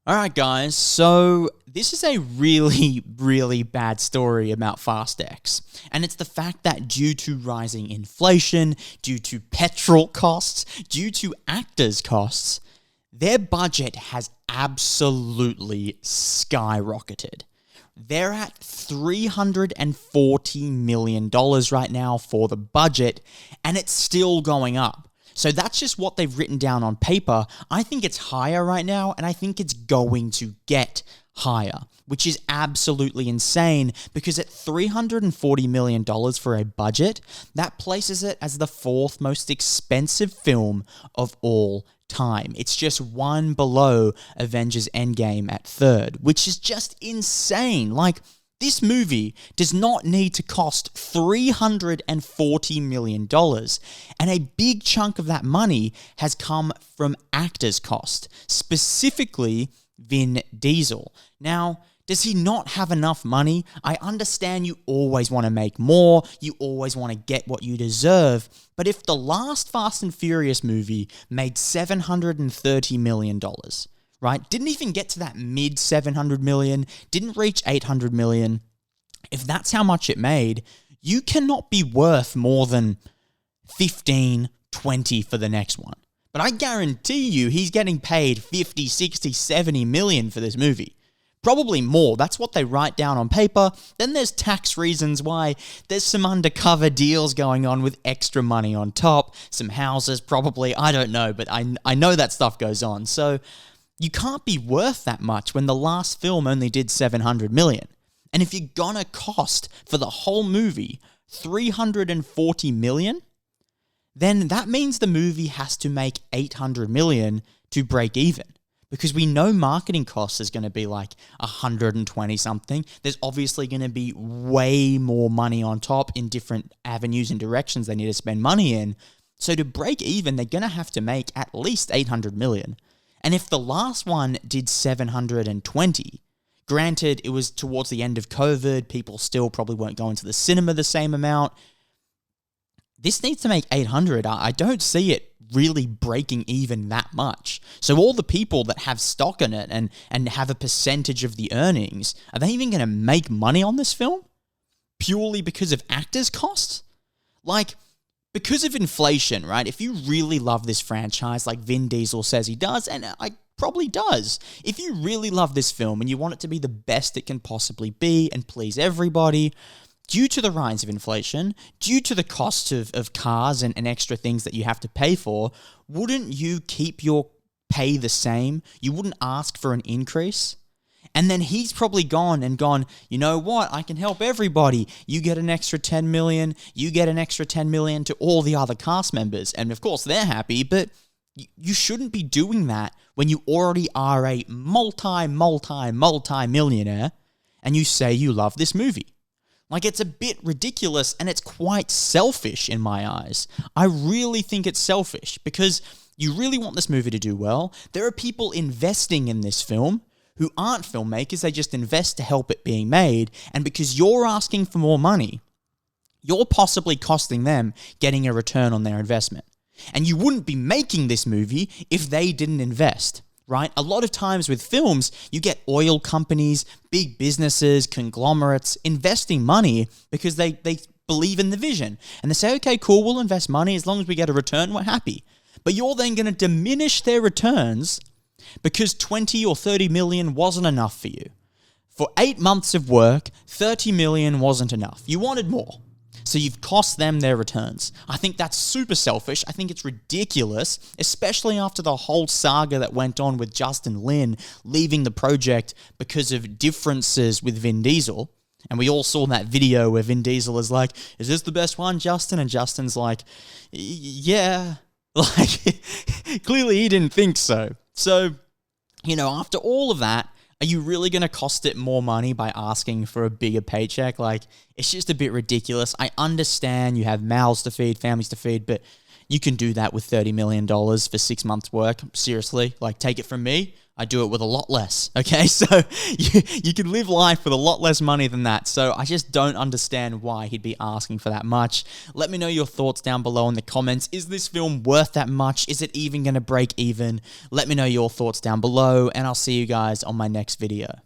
Alright guys, so this is a really bad story about Fast X. And it's the fact that due to rising inflation, due to petrol costs, due to actors' costs, their budget has absolutely skyrocketed. They're at $340 million right now for the budget, and it's still going up. So that's just what they've written down on paper. I think it's higher right now, and I think it's going to get higher, which is absolutely insane because at $340 million for a budget, that places it as the fourth most expensive film of all time. It's just one below Avengers Endgame at third, which is just insane. Like, this movie does not need to cost $340 million, and a big chunk of that money has come from actors' cost, specifically Vin Diesel. Now, does he not have enough money? I understand you always want to make more, you always want to get what you deserve, but if the last Fast and Furious movie made $730 million, right? Didn't even get to that mid 700 million, didn't reach 800 million. If that's how much it made, you cannot be worth more than 15, 20 for the next one. But I guarantee you he's getting paid 50, 60, 70 million for this movie. Probably more. That's what they write down on paper. Then there's tax reasons why. There's some undercover deals going on with extra money on top. Some houses probably. I don't know, but I know that stuff goes on. So you can't be worth that much when the last film only did 700 million. And if you're gonna cost for the whole movie 340 million, then that means the movie has to make 800 million to break even. Because we know marketing costs is going to be like 120 something. There's obviously going to be way more money on top in different avenues and directions they need to spend money in. So to break even, they're going to have to make at least 800 million. And if the last one did 720, granted, it was towards the end of COVID, people still probably weren't going to the cinema the same amount. This needs to make 800. I don't see it really breaking even that much. So all the people that have stock in it and have a percentage of the earnings, are they even going to make money on this film? Purely because of actors' costs? Like, because of inflation, right? If you really love this franchise like Vin Diesel says he does, and I probably does, if you really love this film and you want it to be the best it can possibly be and please everybody, due to the rise of inflation, due to the cost of cars and extra things that you have to pay for, wouldn't you keep your pay the same? You wouldn't ask for an increase? And then he's probably gone, you know what, I can help everybody. You get an extra 10 million, you get an extra 10 million to all the other cast members. And of course, they're happy, but you shouldn't be doing that when you already are a multi-millionaire and you say you love this movie. Like, it's a bit ridiculous and it's quite selfish in my eyes. I really think it's selfish because you really want this movie to do well. There are people investing in this film who aren't filmmakers, they just invest to help it being made, and because you're asking for more money, you're possibly costing them getting a return on their investment. And you wouldn't be making this movie if they didn't invest, right? A lot of times with films, you get oil companies, big businesses, conglomerates investing money because they believe in the vision. And they say, okay, cool, we'll invest money as long as we get a return, we're happy. But you're then going to diminish their returns because 20 or 30 million wasn't enough for you. For 8 months of work, 30 million wasn't enough. You wanted more. So you've cost them their returns. I think that's super selfish. I think it's ridiculous, especially after the whole saga that went on with Justin Lin leaving the project because of differences with Vin Diesel. And we all saw that video where Vin Diesel is like, is this the best one, Justin? And Justin's like, yeah. Like, clearly he didn't think so. So, you know, after all of that, are you really going to cost it more money by asking for a bigger paycheck? Like, it's just a bit ridiculous. I understand you have mouths to feed, families to feed, but You can do that with $30 million for 6 months' work. Seriously, like, take it from me. I do it with a lot less, okay? So you can live life with a lot less money than that. So I just don't understand why he'd be asking for that much. Let me know your thoughts down below in the comments. Is this film worth that much? Is it even going to break even? Let me know your thoughts down below, and I'll see you guys on my next video.